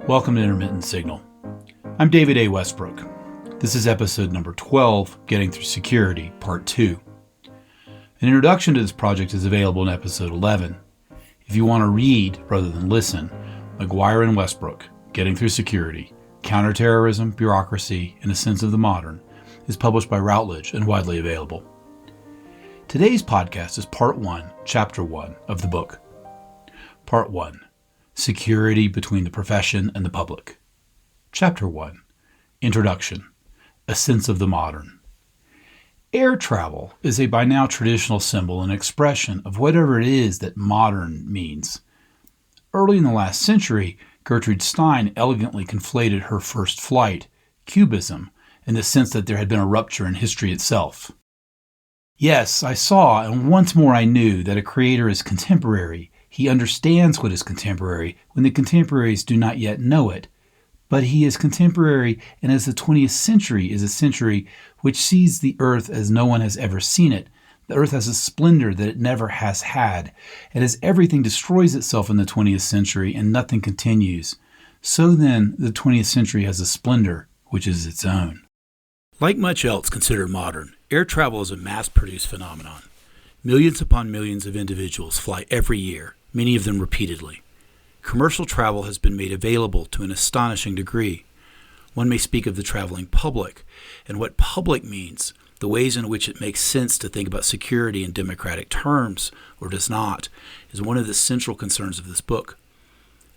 Welcome to Intermittent Signal. I'm David A. Westbrook. This is episode number 12, Getting Through Security, Part 2. An introduction to this project is available in episode 11. If you want to read rather than listen, Maguire and Westbrook, Getting Through Security, Counterterrorism, Bureaucracy, and a Sense of the Modern is published by Routledge and widely available. Today's podcast is Part 1, Chapter 1 of the book. Part 1. Security between the profession and the public. Chapter 1. Introduction. A Sense of the Modern. Air travel is a by now traditional symbol and expression of whatever it is that modern means. Early in the last century, Gertrude Stein elegantly conflated her first flight, cubism, in the sense that there had been a rupture in history itself. Yes, I saw, and once more I knew, that a creator is contemporary. He understands what is contemporary when the contemporaries do not yet know it. But he is contemporary, and as the 20th century is a century which sees the earth as no one has ever seen it, the earth has a splendor that it never has had, and as everything destroys itself in the 20th century and nothing continues, so then the 20th century has a splendor which is its own. Like much else considered modern, air travel is a mass-produced phenomenon. Millions upon millions of individuals fly every year, many of them repeatedly. Commercial travel has been made available to an astonishing degree. One may speak of the traveling public, and what public means, the ways in which it makes sense to think about security in democratic terms, or does not, is one of the central concerns of this book.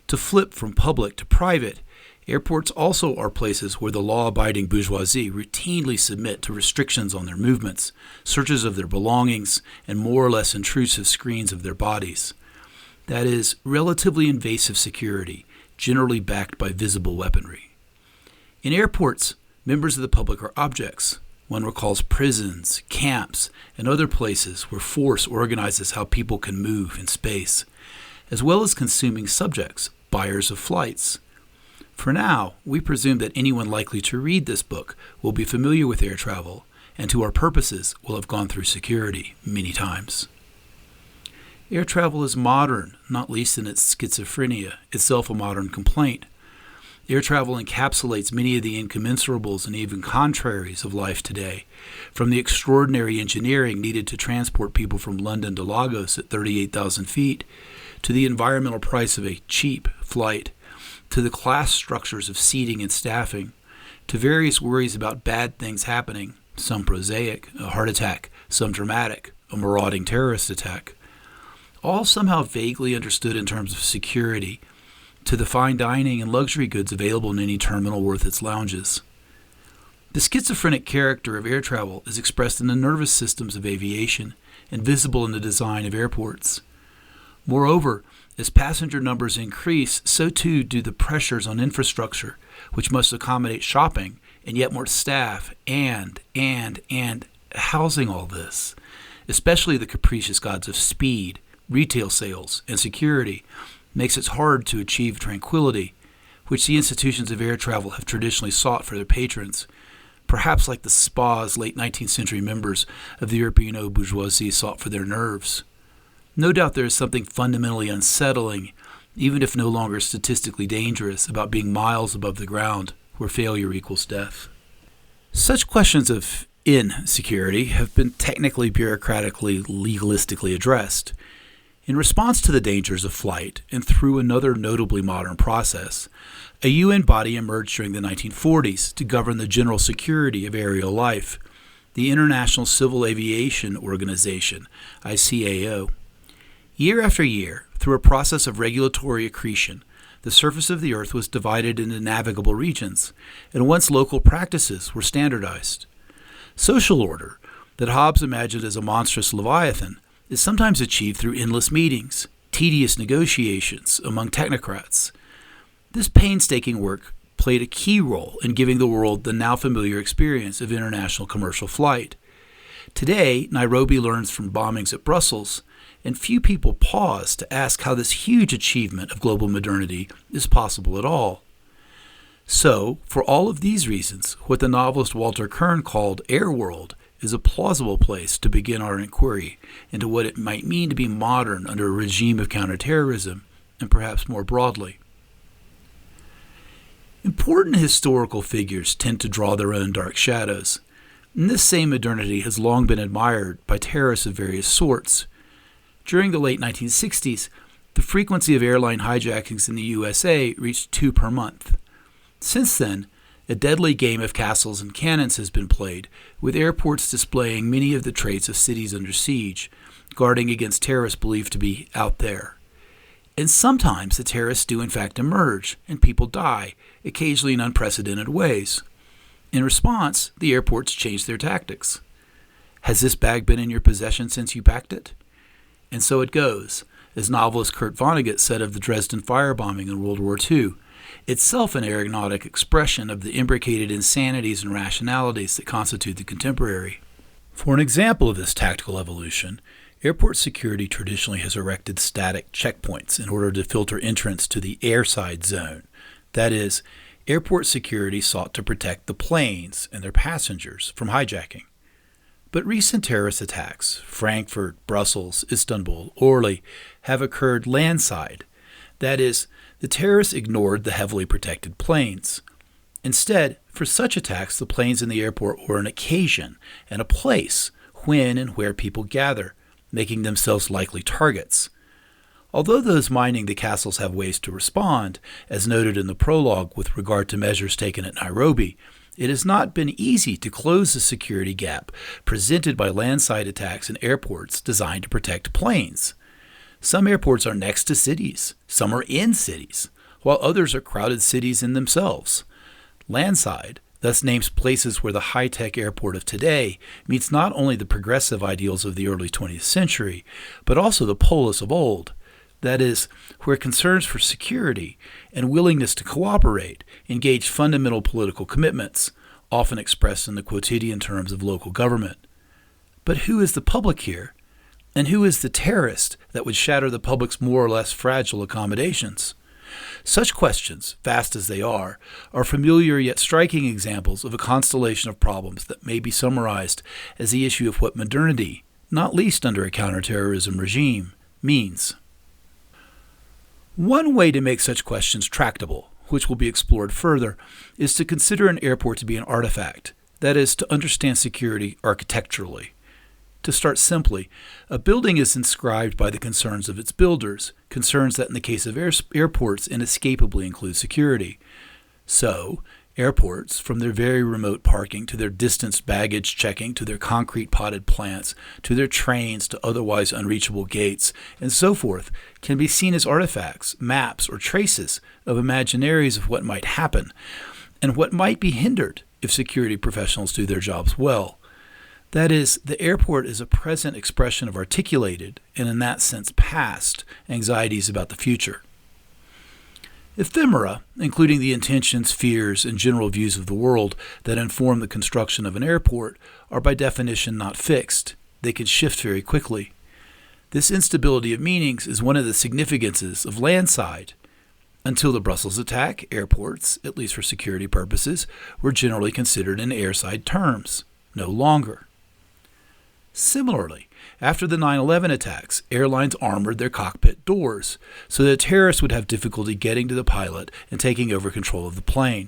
To flip from public to private, airports also are places where the law-abiding bourgeoisie routinely submit to restrictions on their movements, searches of their belongings, and more or less intrusive screens of their bodies. That is, relatively invasive security, generally backed by visible weaponry. In airports, members of the public are objects. One recalls prisons, camps, and other places where force organizes how people can move in space, as well as consuming subjects, buyers of flights. For now, we presume that anyone likely to read this book will be familiar with air travel, and to our purposes will have gone through security many times. Air travel is modern, not least in its schizophrenia, itself a modern complaint. Air travel encapsulates many of the incommensurables and even contraries of life today, from the extraordinary engineering needed to transport people from London to Lagos at 38,000 feet, to the environmental price of a cheap flight, to the class structures of seating and staffing, to various worries about bad things happening, some prosaic, a heart attack, some dramatic, a marauding terrorist attack, all somehow vaguely understood in terms of security, to the fine dining and luxury goods available in any terminal worth its lounges. The schizophrenic character of air travel is expressed in the nervous systems of aviation and visible in the design of airports. Moreover, as passenger numbers increase, so too do the pressures on infrastructure, which must accommodate shopping and yet more staff and housing all this, especially the capricious gods of speed, retail sales, and security, makes it hard to achieve tranquility, which the institutions of air travel have traditionally sought for their patrons, perhaps like the spas late 19th century members of the European bourgeoisie sought for their nerves. No doubt there is something fundamentally unsettling, even if no longer statistically dangerous, about being miles above the ground, where failure equals death. Such questions of insecurity have been technically, bureaucratically, legalistically addressed. In response to the dangers of flight, and through another notably modern process, a UN body emerged during the 1940s to govern the general security of aerial life, the International Civil Aviation Organization, ICAO. Year after year, through a process of regulatory accretion, the surface of the earth was divided into navigable regions, and once local practices were standardized. Social order, that Hobbes imagined as a monstrous leviathan, is sometimes achieved through endless meetings, tedious negotiations among technocrats. This painstaking work played a key role in giving the world the now familiar experience of international commercial flight. Today, Nairobi learns from bombings at Brussels, and few people pause to ask how this huge achievement of global modernity is possible at all. So, for all of these reasons, what the novelist Walter Kern called Air World is a plausible place to begin our inquiry into what it might mean to be modern under a regime of counterterrorism, and perhaps more broadly. Important historical figures tend to draw their own dark shadows, and this same modernity has long been admired by terrorists of various sorts. During the late 1960s, the frequency of airline hijackings in the USA reached 2 per month. Since then, a deadly game of castles and cannons has been played, with airports displaying many of the traits of cities under siege, guarding against terrorists believed to be out there. And sometimes the terrorists do in fact emerge, and people die, occasionally in unprecedented ways. In response, the airports change their tactics. Has this bag been in your possession since you packed it? And so it goes, as novelist Kurt Vonnegut said of the Dresden firebombing in World War II, itself an aeronautic expression of the imbricated insanities and rationalities that constitute the contemporary. For an example of this tactical evolution, airport security traditionally has erected static checkpoints in order to filter entrance to the airside zone. That is, airport security sought to protect the planes and their passengers from hijacking. But recent terrorist attacks, Frankfurt, Brussels, Istanbul, Orly, have occurred landside. That is, the terrorists ignored the heavily protected planes. Instead, for such attacks, the planes in the airport were an occasion and a place when and where people gather, making themselves likely targets. Although those minding the castles have ways to respond, as noted in the prologue with regard to measures taken at Nairobi, it has not been easy to close the security gap presented by landside attacks in airports designed to protect planes. Some airports are next to cities, some are in cities, while others are crowded cities in themselves. Landside thus names places where the high-tech airport of today meets not only the progressive ideals of the early 20th century, but also the polis of old. That is, where concerns for security and willingness to cooperate engage fundamental political commitments, often expressed in the quotidian terms of local government. But who is the public here? And who is the terrorist that would shatter the public's more or less fragile accommodations? Such questions, vast as they are familiar yet striking examples of a constellation of problems that may be summarized as the issue of what modernity, not least under a counterterrorism regime, means. One way to make such questions tractable, which will be explored further, is to consider an airport to be an artifact, that is, to understand security architecturally. To start simply, a building is inscribed by the concerns of its builders, concerns that in the case of airports inescapably include security. So, airports, from their very remote parking to their distanced baggage checking to their concrete potted plants to their trains to otherwise unreachable gates, and so forth, can be seen as artifacts, maps, or traces of imaginaries of what might happen, and what might be hindered if security professionals do their jobs well. That is, the airport is a present expression of articulated, and in that sense past, anxieties about the future. Ephemera, including the intentions, fears, and general views of the world that inform the construction of an airport, are by definition not fixed. They can shift very quickly. This instability of meanings is one of the significances of landside. Until the Brussels attack, airports, at least for security purposes, were generally considered in airside terms. No longer. Similarly, after the 9/11 attacks, airlines armored their cockpit doors so that terrorists would have difficulty getting to the pilot and taking over control of the plane.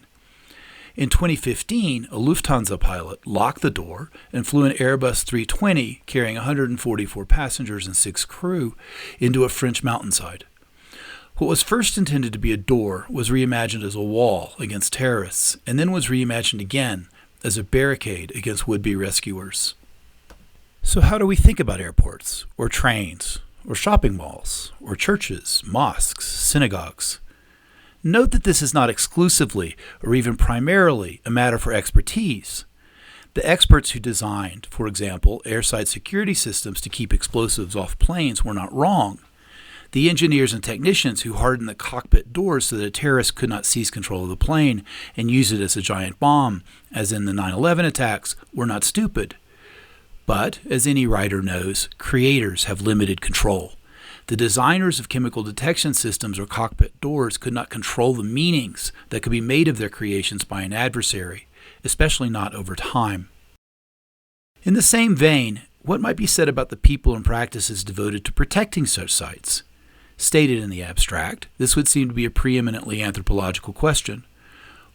In 2015, a Lufthansa pilot locked the door and flew an Airbus 320 carrying 144 passengers and 6 crew into a French mountainside. What was first intended to be a door was reimagined as a wall against terrorists, and then was reimagined again as a barricade against would-be rescuers. So how do we think about airports, or trains, or shopping malls, or churches, mosques, synagogues? Note that this is not exclusively, or even primarily, a matter for expertise. The experts who designed, for example, airside security systems to keep explosives off planes were not wrong. The engineers and technicians who hardened the cockpit doors so that a terrorist could not seize control of the plane and use it as a giant bomb, as in the 9/11 attacks, were not stupid. But, as any writer knows, creators have limited control. The designers of chemical detection systems or cockpit doors could not control the meanings that could be made of their creations by an adversary, especially not over time. In the same vein, what might be said about the people and practices devoted to protecting such sites? Stated in the abstract, this would seem to be a preeminently anthropological question.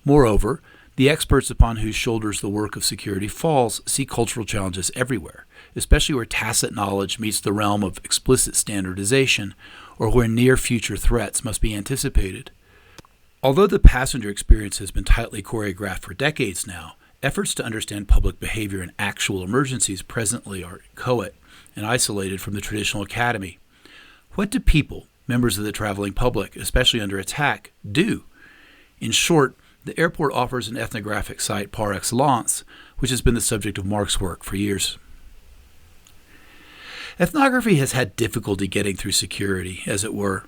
Moreover, the experts upon whose shoulders the work of security falls see cultural challenges everywhere, especially where tacit knowledge meets the realm of explicit standardization, or where near-future threats must be anticipated. Although the passenger experience has been tightly choreographed for decades now, efforts to understand public behavior in actual emergencies presently are inchoate and isolated from the traditional academy. What do people, members of the traveling public, especially under attack, do? In short, the airport offers an ethnographic site par excellence, which has been the subject of Mark's work for years. Ethnography has had difficulty getting through security, as it were.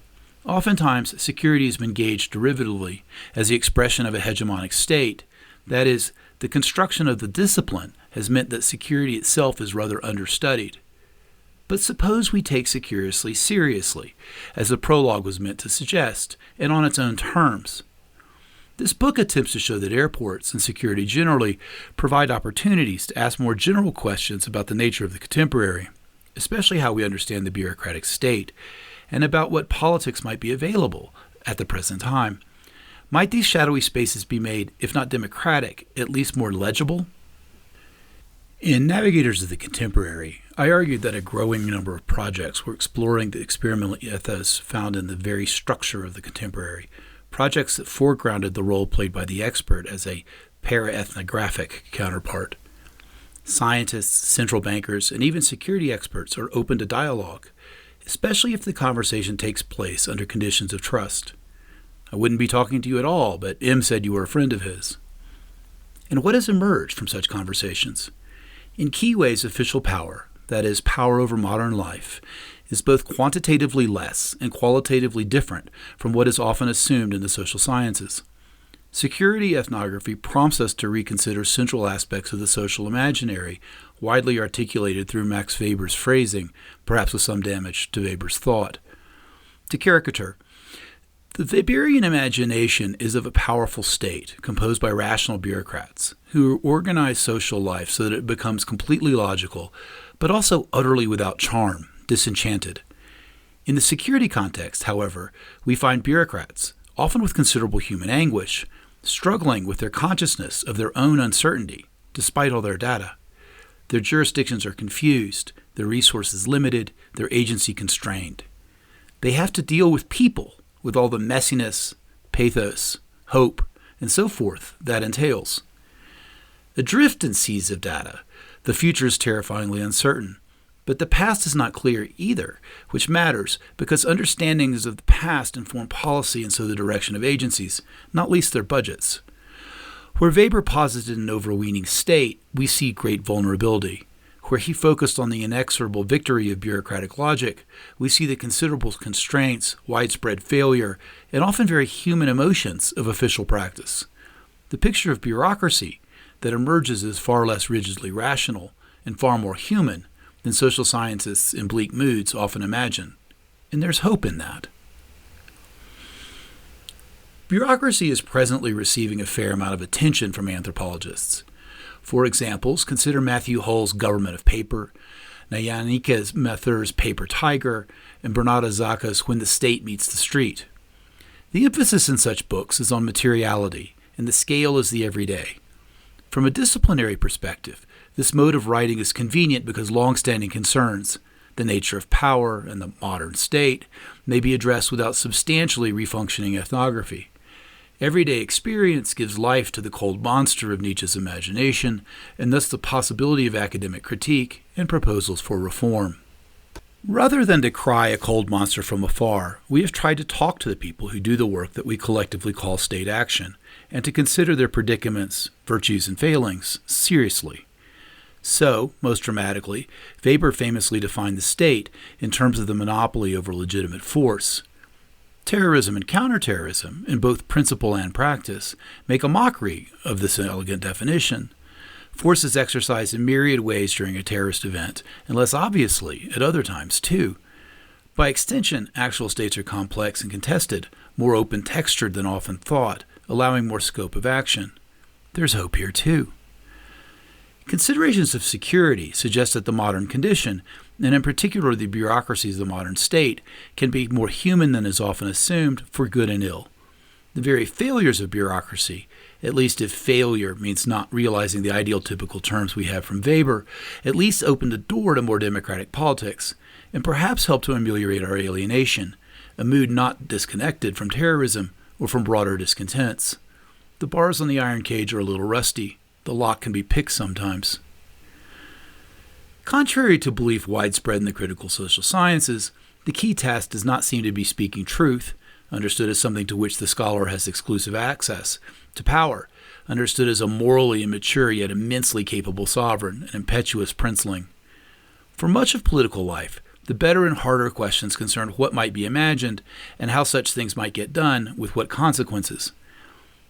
Oftentimes, security has been gauged derivatively as the expression of a hegemonic state. That is, the construction of the discipline has meant that security itself is rather understudied. But suppose we take security seriously, as the prologue was meant to suggest, and on its own terms. This book attempts to show that airports and security generally provide opportunities to ask more general questions about the nature of the contemporary, especially how we understand the bureaucratic state, and about what politics might be available at the present time. Might these shadowy spaces be made, if not democratic, at least more legible? In Navigators of the Contemporary, I argued that a growing number of projects were exploring the experimental ethos found in the very structure of the contemporary, projects that foregrounded the role played by the expert as a para-ethnographic counterpart. Scientists, central bankers, and even security experts are open to dialogue, especially if the conversation takes place under conditions of trust. I wouldn't be talking to you at all, but M said you were a friend of his. And what has emerged from such conversations? In key ways, official power, that is, power over modern life, is both quantitatively less and qualitatively different from what is often assumed in the social sciences. Security ethnography prompts us to reconsider central aspects of the social imaginary, widely articulated through Max Weber's phrasing, perhaps with some damage to Weber's thought. To caricature, the Weberian imagination is of a powerful state, composed by rational bureaucrats, who organize social life so that it becomes completely logical, but also utterly without charm, disenchanted. In the security context, however, we find bureaucrats, often with considerable human anguish, struggling with their consciousness of their own uncertainty, despite all their data. Their jurisdictions are confused, their resources limited, their agency constrained. They have to deal with people, with all the messiness, pathos, hope, and so forth that entails. Adrift in seas of data, the future is terrifyingly uncertain. But the past is not clear either, which matters because understandings of the past inform policy and so the direction of agencies, not least their budgets. Where Weber posited an overweening state, we see great vulnerability. Where he focused on the inexorable victory of bureaucratic logic, we see the considerable constraints, widespread failure, and often very human emotions of official practice. The picture of bureaucracy that emerges is far less rigidly rational and far more human than social scientists in bleak moods often imagine. And there's hope in that. Bureaucracy is presently receiving a fair amount of attention from anthropologists. For examples, consider Matthew Hull's Government of Paper, Nayanikas Mathur's Paper Tiger, and Bernarda Zacca's When the State Meets the Street. The emphasis in such books is on materiality, and the scale is the everyday. From a disciplinary perspective, this mode of writing is convenient because long-standing concerns, the nature of power and the modern state, may be addressed without substantially refunctioning ethnography. Everyday experience gives life to the cold monster of Nietzsche's imagination, and thus the possibility of academic critique and proposals for reform. Rather than decry a cold monster from afar, we have tried to talk to the people who do the work that we collectively call state action, and to consider their predicaments, virtues, and failings seriously. So, most dramatically, Weber famously defined the state in terms of the monopoly over legitimate force. Terrorism and counterterrorism, in both principle and practice, make a mockery of this elegant definition. Force is exercised in myriad ways during a terrorist event, and less obviously at other times too. By extension, actual states are complex and contested, more open-textured than often thought, allowing more scope of action. There's hope here too. Considerations of security suggest that the modern condition, and in particular the bureaucracies of the modern state, can be more human than is often assumed for good and ill. The very failures of bureaucracy, at least if failure means not realizing the ideal typical terms we have from Weber, at least open the door to more democratic politics, and perhaps help to ameliorate our alienation, a mood not disconnected from terrorism or from broader discontents. The bars on the iron cage are a little rusty. The lock can be picked sometimes. Contrary to belief widespread in the critical social sciences, the key task does not seem to be speaking truth, understood as something to which the scholar has exclusive access, to power, understood as a morally immature yet immensely capable sovereign, an impetuous princeling. For much of political life, the better and harder questions concern what might be imagined and how such things might get done with what consequences.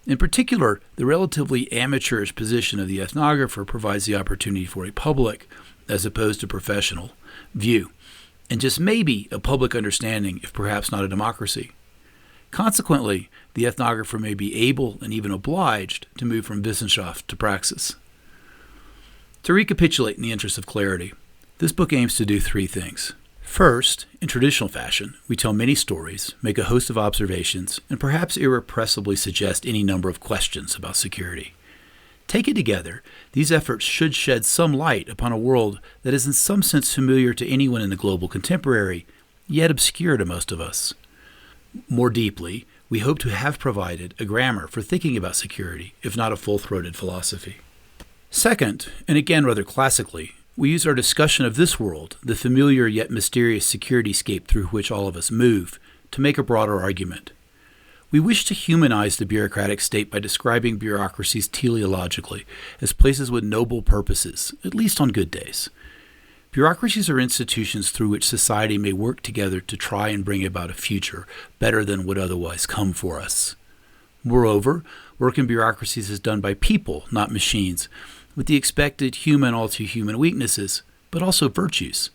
In particular, the relatively amateurish position of the ethnographer provides the opportunity for a public, as opposed to professional, view, and just maybe a public understanding, if perhaps not a democracy. Consequently, the ethnographer may be able and even obliged to move from Wissenschaft to praxis. To recapitulate in the interest of clarity, this book aims to do three things. First, in traditional fashion, we tell many stories, make a host of observations, and perhaps irrepressibly suggest any number of questions about security. Taken together, these efforts should shed some light upon a world that is in some sense familiar to anyone in the global contemporary, yet obscure to most of us. More deeply, we hope to have provided a grammar for thinking about security, if not a full-throated philosophy. Second, and again rather classically, we use our discussion of this world, the familiar yet mysterious security scape through which all of us move, to make a broader argument. We wish to humanize the bureaucratic state by describing bureaucracies teleologically as places with noble purposes, at least on good days. Bureaucracies are institutions through which society may work together to try and bring about a future better than would otherwise come for us. Moreover, work in bureaucracies is done by people, not machines, with the expected human all too human weaknesses, but also virtues.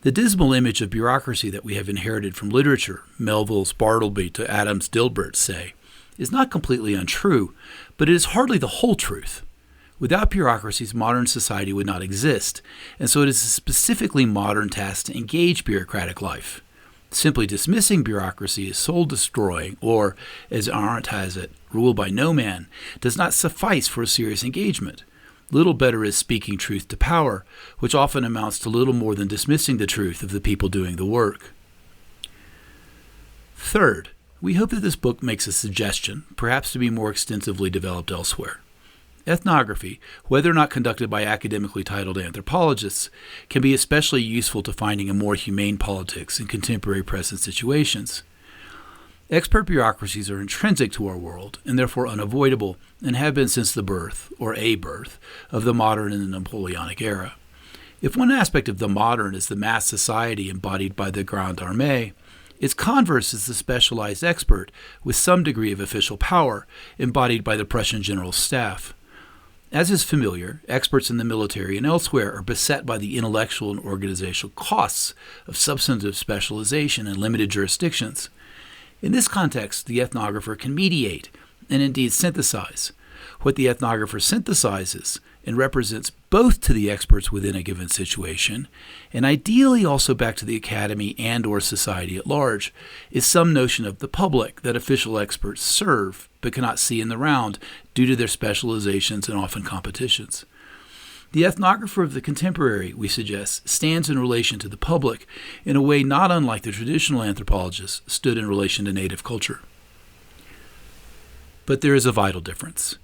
The dismal image of bureaucracy that we have inherited from literature, Melville's Bartleby to Adams' Dilbert, say, is not completely untrue, but it is hardly the whole truth. Without bureaucracies, modern society would not exist, and so it is a specifically modern task to engage bureaucratic life. Simply dismissing bureaucracy as soul-destroying, or, as Arendt has it, ruled by no man, does not suffice for a serious engagement. Little better is speaking truth to power, which often amounts to little more than dismissing the truth of the people doing the work. Third, we hope that this book makes a suggestion, perhaps to be more extensively developed elsewhere. Ethnography, whether or not conducted by academically titled anthropologists, can be especially useful to finding a more humane politics in contemporary present situations. Expert bureaucracies are intrinsic to our world and therefore unavoidable, and have been since the birth, or a birth, of the modern and the Napoleonic era. If one aspect of the modern is the mass society embodied by the Grande Armée, its converse is the specialized expert with some degree of official power embodied by the Prussian General Staff. As is familiar, experts in the military and elsewhere are beset by the intellectual and organizational costs of substantive specialization in limited jurisdictions. In this context, the ethnographer can mediate and indeed synthesize. What the ethnographer synthesizes and represents both to the experts within a given situation, and ideally also back to the academy and or society at large, is some notion of the public that official experts serve but cannot see in the round due to their specializations and often competitions. The ethnographer of the contemporary, we suggest, stands in relation to the public in a way not unlike the traditional anthropologists stood in relation to native culture. But there is a vital difference.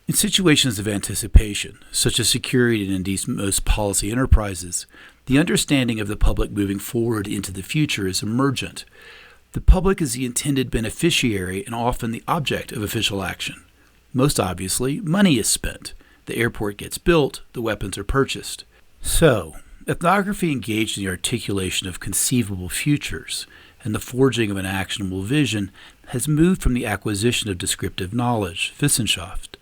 In situations of anticipation, such as security and indeed most policy enterprises, the understanding of the public moving forward into the future is emergent. The public is the intended beneficiary and often the object of official action. Most obviously, money is spent. The airport gets built, the weapons are purchased. So, ethnography engaged in the articulation of conceivable futures and the forging of an actionable vision has moved from the acquisition of descriptive knowledge, Wissenschaft,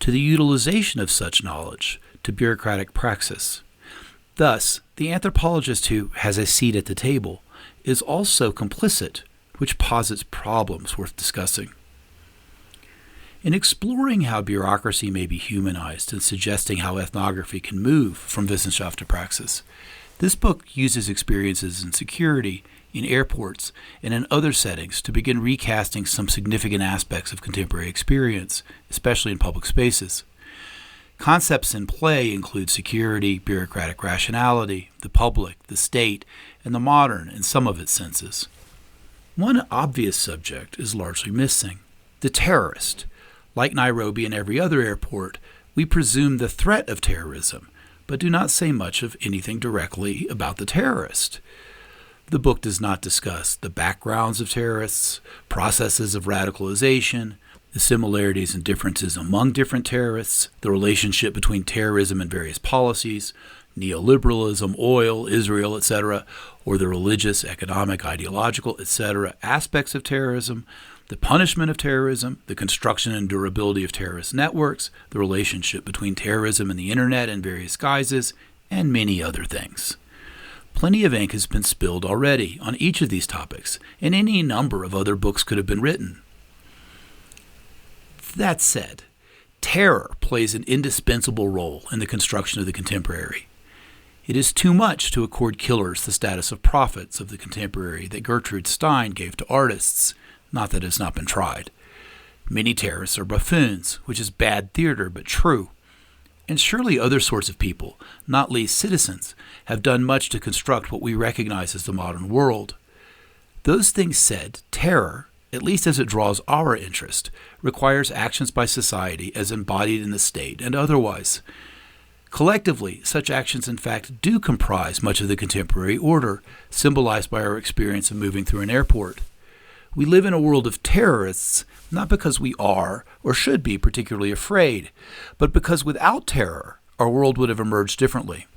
to the utilization of such knowledge, to bureaucratic praxis. Thus, the anthropologist who has a seat at the table is also complicit, which posits problems worth discussing. In exploring how bureaucracy may be humanized and suggesting how ethnography can move from Wissenschaft to praxis, this book uses experiences in security, in airports, and in other settings to begin recasting some significant aspects of contemporary experience, especially in public spaces. Concepts in play include security, bureaucratic rationality, the public, the state, and the modern in some of its senses. One obvious subject is largely missing: the terrorist. Like Nairobi and every other airport, we presume the threat of terrorism, but do not say much of anything directly about the terrorist. The book does not discuss the backgrounds of terrorists, processes of radicalization, the similarities and differences among different terrorists, the relationship between terrorism and various policies, neoliberalism, oil, Israel, etc., or the religious, economic, ideological, etc. aspects of terrorism, the punishment of terrorism, the construction and durability of terrorist networks, the relationship between terrorism and the internet in various guises, and many other things. Plenty of ink has been spilled already on each of these topics, and any number of other books could have been written. That said, terror plays an indispensable role in the construction of the contemporary. It is too much to accord killers the status of prophets of the contemporary that Gertrude Stein gave to artists, not that it has not been tried. Many terrorists are buffoons, which is bad theater but true. And surely other sorts of people, not least citizens, have done much to construct what we recognize as the modern world. Those things said, terror, at least as it draws our interest, requires actions by society as embodied in the state and otherwise. Collectively, such actions in fact do comprise much of the contemporary order, symbolized by our experience of moving through an airport. We live in a world of terrorists, not because we are or should be particularly afraid, but because without terror, our world would have emerged differently.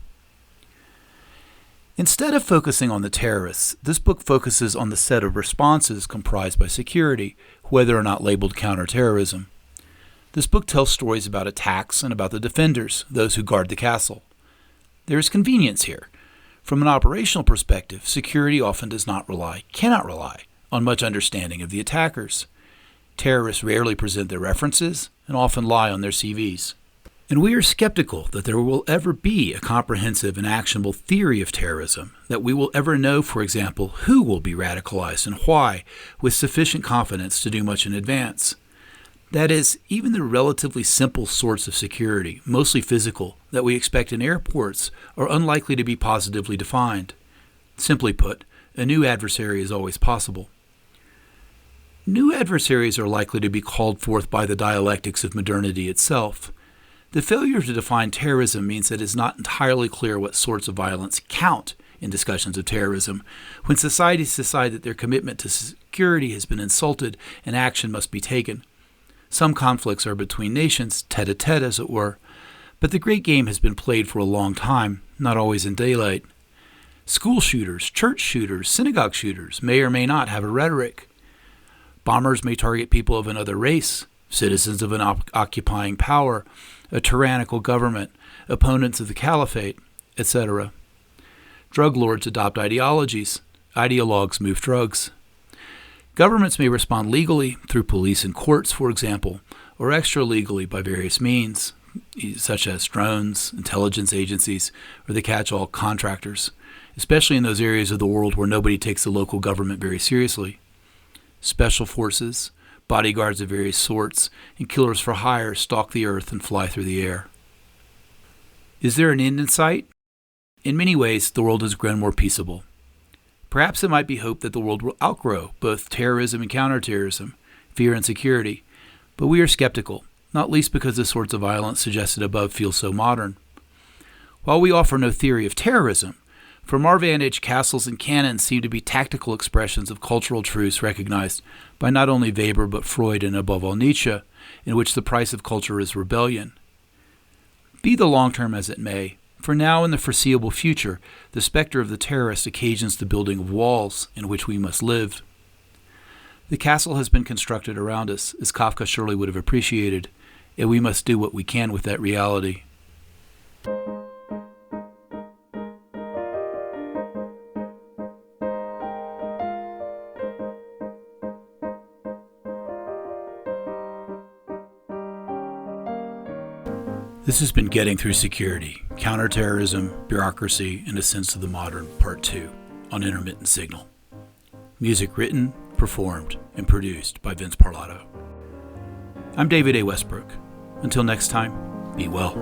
Instead of focusing on the terrorists, this book focuses on the set of responses comprised by security, whether or not labeled counterterrorism. This book tells stories about attacks and about the defenders, those who guard the castle. There is convenience here. From an operational perspective, security often cannot rely, on much understanding of the attackers. Terrorists rarely present their references and often lie on their CVs. And we are skeptical that there will ever be a comprehensive and actionable theory of terrorism, that we will ever know, for example, who will be radicalized and why, with sufficient confidence to do much in advance. That is, even the relatively simple sorts of security, mostly physical, that we expect in airports are unlikely to be positively defined. Simply put, a new adversary is always possible. New adversaries are likely to be called forth by the dialectics of modernity itself. The failure to define terrorism means that it is not entirely clear what sorts of violence count in discussions of terrorism, when societies decide that their commitment to security has been insulted and action must be taken. Some conflicts are between nations, tete-a-tete as it were, but the great game has been played for a long time, not always in daylight. School shooters, church shooters, synagogue shooters may or may not have a rhetoric. Bombers may target people of another race, citizens of an occupying power, a tyrannical government, opponents of the caliphate, etc. Drug lords adopt ideologies. Ideologues move drugs. Governments may respond legally, through police and courts, for example, or extra-legally by various means, such as drones, intelligence agencies, or the catch-all contractors, especially in those areas of the world where nobody takes the local government very seriously. Special forces, bodyguards of various sorts, and killers for hire stalk the earth and fly through the air. Is there an end in sight? In many ways, the world has grown more peaceable. Perhaps it might be hoped that the world will outgrow both terrorism and counterterrorism, fear and security, but we are skeptical, not least because the sorts of violence suggested above feel so modern. While we offer no theory of terrorism, from our vantage, castles and cannons seem to be tactical expressions of cultural truths recognized by not only Weber but Freud and above all Nietzsche, in which the price of culture is rebellion. Be the long term as it may, for now and the foreseeable future, the specter of the terrorist occasions the building of walls in which we must live. The castle has been constructed around us, as Kafka surely would have appreciated, and we must do what we can with that reality. This has been Getting Through Security, Counterterrorism, Bureaucracy, and a Sense of the Modern, Part 2, on Intermittent Signal. Music written, performed, and produced by Vince Parlato. I'm David A. Westbrook. Until next time, be well.